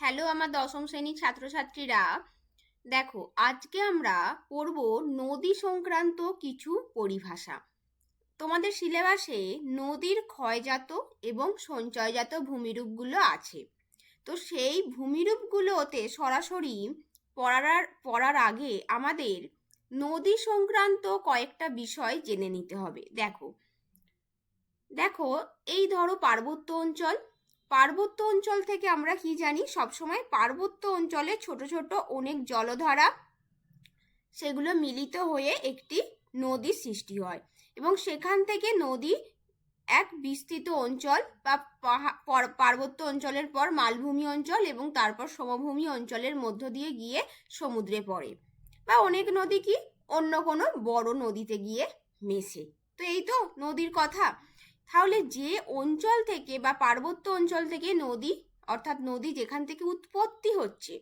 Hello আমার দশম শ্রেণীর ছাত্রছাত্রীরা, দেখো আজকে আমরা পড়ব নদী সংক্রান্ত কিছু পরিভাষা। তোমাদের সিলেবাসে নদীর ক্ষয়জাত এবং সঞ্চয়জাত ভূমিরূপগুলো আছে। তো সেই ভূমিরূপগুলোতে সরাসরি পড়ার আগে আমাদের নদী সংক্রান্ত কয়েকটা বিষয় জেনে নিতে হবে। দেখো দেখো এই ধরো পার্বত্য অঞ্চল থেকে আমরা কি জানি, সবসময় পার্বত্য অঞ্চলে ছোট ছোট অনেক জলধারা সেগুলো মিলিত হয়ে একটি নদীর সৃষ্টি হয় এবং সেখান থেকে নদী এক বিস্তৃত অঞ্চল বা পার্বত্য অঞ্চলের পর মালভূমি অঞ্চল এবং তারপর সমভূমি অঞ্চলের মধ্য দিয়ে গিয়ে সমুদ্রে পড়ে, বা অনেক নদী কি অন্য কোনো বড় নদীতে গিয়ে মেশে। তো এই তো নদীর কথা। তাহলে যে অঞ্চল থেকে বা পার্বত্য অঞ্চল থেকে নদী, অর্থাৎ নদী যেখান থেকে উৎপত্তি হচ্ছে,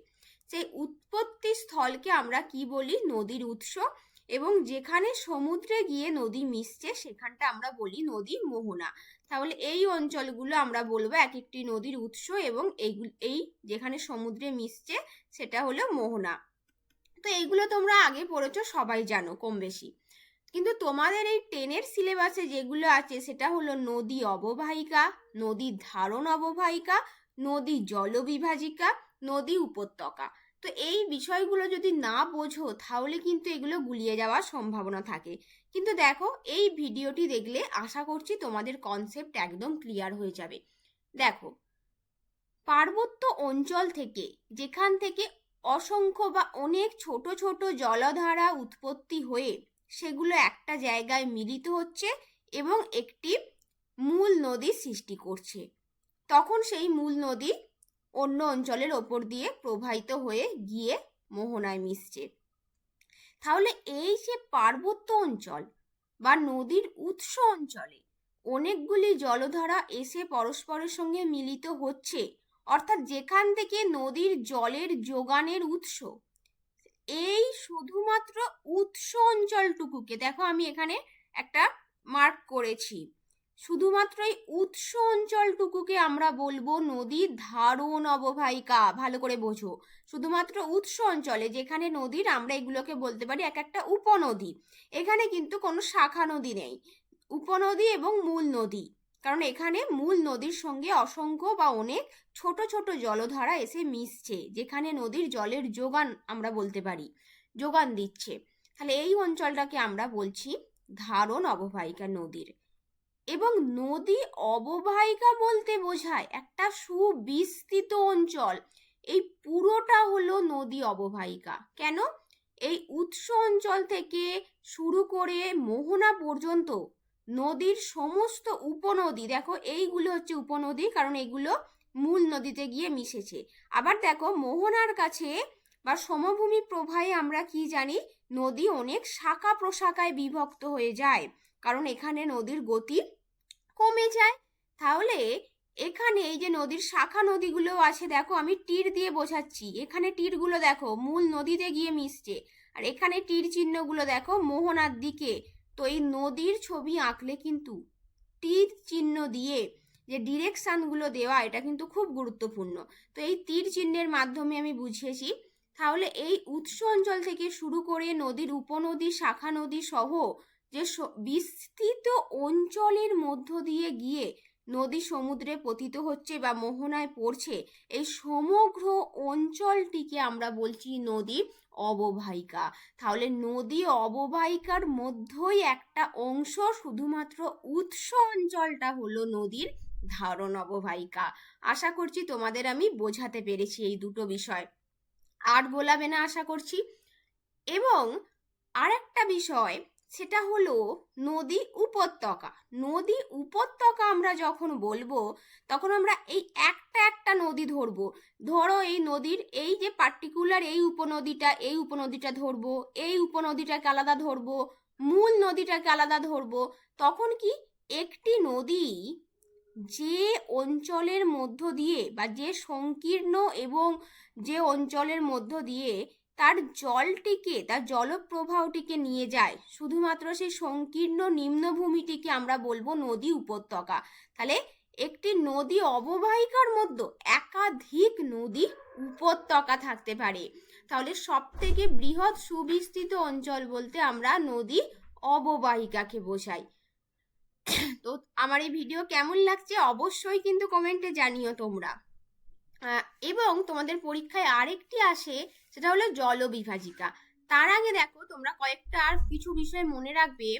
সেই উৎপত্তি স্থলকে আমরা কি বলি? নদীর উৎস। এবং যেখানে সমুদ্রে গিয়ে নদী মিশছে সেখানটা আমরা বলি নদীর মোহনা। তাহলে এই অঞ্চলগুলো আমরা বলবো এক একটি নদীর উৎস, এবং এই যেখানে সমুদ্রে মিশছে সেটা হলো মোহনা। তো এইগুলো তোমরা আগে পড়েছো, সবাই জানো কম বেশি। কিন্তু তোমাদের এই 10-এর সিলেবাসে যেগুলো আছে সেটা হলো নদী অববাহিকা, নদীর ধারণ অববাহিকা, নদী জলবিভাজিকা, নদী উপত্যকা। তো এই বিষয়গুলো যদি না বোঝো তাহলে কিন্তু এগুলো গুলিয়ে যাওয়ার সম্ভাবনা থাকে। কিন্তু দেখো এই ভিডিওটি দেখলে আশা করছি তোমাদের কনসেপ্ট একদম ক্লিয়ার হয়ে যাবে। দেখো, পার্বত্য অঞ্চল থেকে যেখান থেকে অসংখ্য বা অনেক ছোট ছোট জলধারা উৎপত্তি হয়ে সেগুলো একটা জায়গায় মিলিত হচ্ছে এবং একটি মূল নদী সৃষ্টি করছে, তখন সেই মূল নদী অন্য অঞ্চলের ওপর দিয়ে প্রবাহিত হয়ে গিয়ে মোহনায় মিশছে। তাহলে এই যে পার্বত্য অঞ্চল বা নদীর উৎস অঞ্চলে অনেকগুলি জলধারা এসে পরস্পরের সঙ্গে মিলিত হচ্ছে, অর্থাৎ যেখান থেকে নদীর জলের যোগানের উৎস, এই শুধুমাত্র উৎস অঞ্চলটুকুকে দেখো আমি এখানে একটা মার্ক করেছি, শুধুমাত্র এই উৎস অঞ্চলটুকুকে আমরা বলবো নদীর ধারণ অববাহিকা। ভালো করে বোঝো, শুধুমাত্র উৎস অঞ্চলে যেখানে নদীর, আমরা এগুলোকে বলতে পারি এক একটা উপনদী। এখানে কিন্তু কোনো শাখা নদী নেই, উপনদী এবং মূল নদী, কারণ এখানে মূল নদীর সঙ্গে অসংখ্য বা অনেক ছোট ছোট জলধারা এসে মিশছে, যেখানে নদীর জলের যোগান আমরা বলতে পারি, যোগান দিচ্ছে। তাহলে এই অঞ্চলটাকে আমরা বলছি ধারণ অববাহিকা নদীর। এবং নদী অববাহিকা বলতে বোঝায় একটা সুবিস্তৃত অঞ্চল, এই পুরোটা হলো নদী অববাহিকা। কেন? এই উৎস অঞ্চল থেকে শুরু করে মোহনা পর্যন্ত নদীর সমস্ত উপনদী, দেখো এইগুলো হচ্ছে উপনদী কারণ এগুলো মূল নদীতে গিয়ে মিশেছে। আবার দেখো মোহনার কাছে বা সমভূমি প্রবাহে আমরা কি জানি, নদী অনেক শাখা প্রশাখায় বিভক্ত হয়ে যায়, কারণ এখানে নদীর গতি কমে যায়। তাহলে এখানে এই যে নদীর শাখা নদীগুলো আছে, দেখো আমি তীর দিয়ে বোঝাচ্ছি, এখানে তীরগুলো দেখো মূল নদীতে গিয়ে মিশছে, আর এখানে তীর চিহ্নগুলো দেখো মোহনার দিকে। তো এই নদীর ছবি আঁকলে কিন্তু তীর চিহ্ন দিয়ে যে ডিরেকশনগুলো দেওয়া, এটা কিন্তু খুব গুরুত্বপূর্ণ। তো এই তীর চিহ্নের মাধ্যমে আমি বুঝিয়েছি। তাহলে এই উৎস অঞ্চল থেকে শুরু করে নদীর উপনদী, শাখা নদী সহ যে বিস্তৃত অঞ্চলের মধ্য দিয়ে গিয়ে নদী সমুদ্রে পতিত হচ্ছে বা মোহনায় পড়ছে, এই সমগ্র অঞ্চলটিকে আমরা বলছি নদী অববাহিকা। তাহলে নদী অববাহিকার মধ্যেই একটা অংশ, শুধুমাত্র উৎস অঞ্চলটা হলো নদীর ধারণ অববাহিকা। আশা করছি তোমাদের আমি বোঝাতে পেরেছি এই দুটো বিষয়, আর গোলাবে না আশা করছি। এবং আর একটা বিষয়, সেটা হলো নদী উপত্যকা। নদী উপত্যকা আমরা যখন বলবো তখন আমরা এই একটা একটা নদী ধরবো। ধরো এই নদীর এই যে পার্টিকুলার এই উপনদীটা ধরবো, এই উপনদীটাকে আলাদা ধরবো, মূল নদীটাকে আলাদা ধরবো। তখন কি একটি নদী যে অঞ্চলের মধ্য দিয়ে বা যে সংকীর্ণ এবং যে অঞ্চলের মধ্য দিয়ে তার জলটিকে, তার জলপ্রবাহটিকে নিয়ে যায়, শুধুমাত্র সেই সংকীর্ণ নিম্নভূমিটিকে আমরা বলবো নদী উপত্যকা। তাহলে একটি নদী অববাহিকার মধ্যে একাধিক নদী উপত্যকা থাকতে পারে। তাহলে সব থেকে বৃহৎ সুবিস্তৃত অঞ্চল বলতে আমরা নদী অববাহিকাকে বোঝাই। তো আমার এই ভিডিও কেমন লাগছে অবশ্যই কিন্তু কমেন্টে জানিও তোমরা। এবং তোমাদের পরীক্ষায় আরেকটি আসে, সেটা হলো জলবিভাজিকা। তার আগে দেখো তোমরা কয়েকটা আর কিছু বিষয় মনে রাখবে।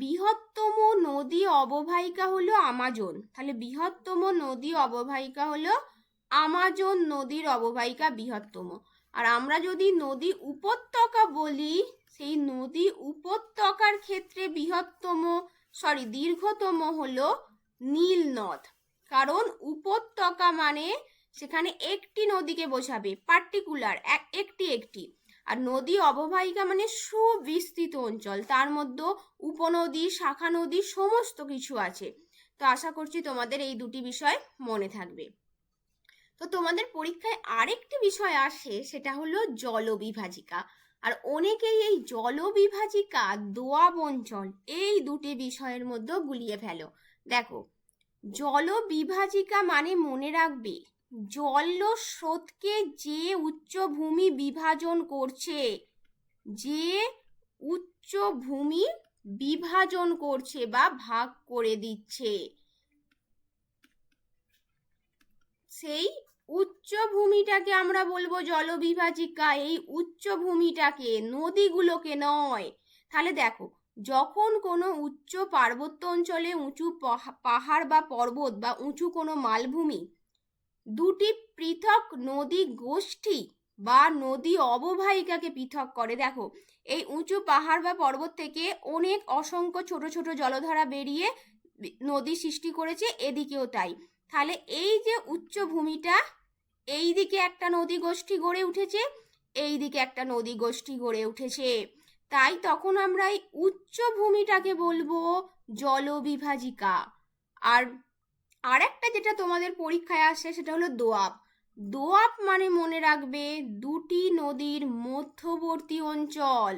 বৃহত্তম নদী অববাহিকা হলো আমাজন। তাহলে বৃহত্তম নদী অববাহিকা হলো আমাজন নদীর অববাহিকা বৃহত্তম। আর আমরা যদি নদী উপত্যকা বলি, সেই নদী উপত্যকার ক্ষেত্রে দীর্ঘতম হলো নীল নদ। কারণ উপত্যকা মানে সেখানে একটি নদীকে বোঝাবে, পার্টিকুলার একটি। আর নদী অববাহিকা মানে সুবিস্তৃত অঞ্চল, তার মধ্যে উপনদী, শাখা নদী সমস্ত কিছু আছে। তো আশা করছি তোমাদের এই দুটি বিষয় মনে থাকবে। তো তোমাদের পরীক্ষায় আরেকটি বিষয় আসে, সেটা হলো জলবিভাজিকা। আর অনেকেই এই জলবিভাজিকা, দোআব অঞ্চল এই দুটি বিষয়ের মধ্যে গুলিয়ে ফেলো। দেখো, জলবিভাজিকা মানে মনে রাখবে জলস্রোতকে যে উচ্চভূমি বিভাজন করছে, বা ভাগ করে দিচ্ছে, সেই উচ্চভূমিটাকে আমরা বলবো জলবিভাজিকা। এই উচ্চভূমিটাকে, নদীগুলোকে নয়। তাহলে দেখো, যখন কোনো উচ্চ পার্বত্য অঞ্চলে উঁচু পাহাড় বা পর্বত বা উঁচু কোনো মালভূমি দুটি পৃথক নদী গোষ্ঠী বা নদী অববাহিকাকে পৃথক করে, দেখো এই উঁচু পাহাড় বা পর্বত থেকে অনেক অসংখ্য ছোট ছোট জলধারা বেরিয়ে নদী সৃষ্টি করেছে, এদিকেও তাই। তাহলে এই যে উচ্চভূমিটা, এই দিকে একটা নদী গোষ্ঠী গড়ে উঠেছে, এই দিকে একটা নদী গোষ্ঠী গড়ে উঠেছে, তাই তখন আমরা এই উচ্চভূমিটাকে বলবো জলবিভাজিকা। আর একটা যেটা তোমাদের পরীক্ষায় আসে সেটা হলো দোআব। দোআব মানে মনে রাখবে দুটি নদীর মধ্যবর্তী অঞ্চল।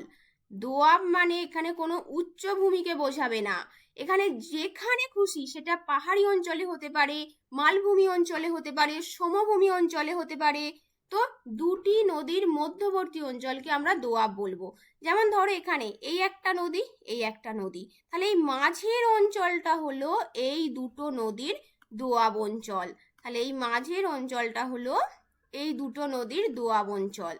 দোআব মানে এখানে কোনো উচ্চভূমিকে বোঝাবে না, এখানে যেখানে খুশি, সেটা পাহাড়ি অঞ্চলে হতে পারে, মালভূমি অঞ্চলে হতে পারে, সমভূমি অঞ্চলে হতে পারে। তো দুটি নদীর মধ্যবর্তী অঞ্চলকে আমরা দোআব বলবো। যেমন ধরো এখানে এই একটা নদী, এই একটা নদী, তাহলে এই মাঝের অঞ্চলটা হলো এই দুটো নদীর দোআব অঞ্চল। তাহলে এই মাঝের অঞ্চলটা হলো এই দুটো নদীর দোআব অঞ্চল।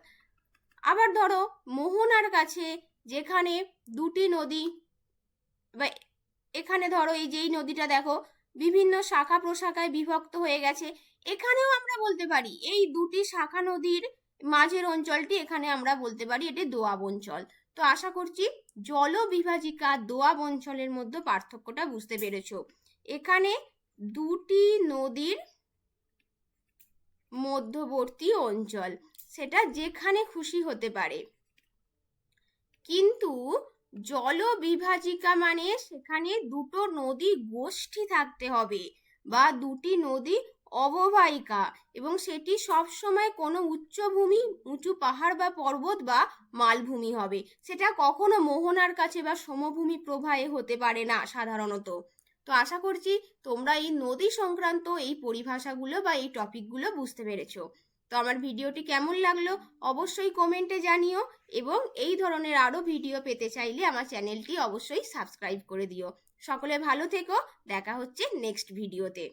আবার ধরো মোহনার কাছে যেখানে দুটি নদী, বা এখানে ধরো এই যেই নদীটা দেখো বিভিন্ন শাখা প্রশাখায় বিভক্ত হয়ে গেছে, এখানেও আমরা বলতে পারি এই দুটি শাখা নদীর মাঝের অঞ্চলটি, এখানে আমরা বলতে পারি এটি দোআব অঞ্চল। তো আশা করছি জলবিভাজিকা দোআব অঞ্চলের মধ্যে পার্থক্যটা বুঝতে পেরেছো। এখানে দুটি নদীর মধ্যবর্তী অঞ্চল, সেটা যেখানে খুশি হতে পারে। কিন্তু জলবিভাজিকা মানে সেখানে দুটো নদী গোষ্ঠী থাকতে হবে বা দুটি নদী অববাহিকা, এবং সেটি সব সময় কোনো উচ্চভূমি, উঁচু পাহাড় বা পর্বত বা মালভূমি হবে, সেটা কখনো মোহনার কাছে বা সমভূমি প্রবাহে হতে পারে না সাধারণত। তো আশা করছি তোমরা এই নদী সংক্রান্ত এই পরিভাষাগুলো বা এই টপিকগুলো বুঝতে পেরেছো। তো আমার ভিডিওটি কেমন লাগলো অবশ্যই কমেন্টে জানিও, এবং এই ধরনের আরও ভিডিও পেতে চাইলে আমার চ্যানেলটি অবশ্যই সাবস্ক্রাইব করে দিও। সকলে ভালো থেকো, দেখা হচ্ছে নেক্সট ভিডিওতে।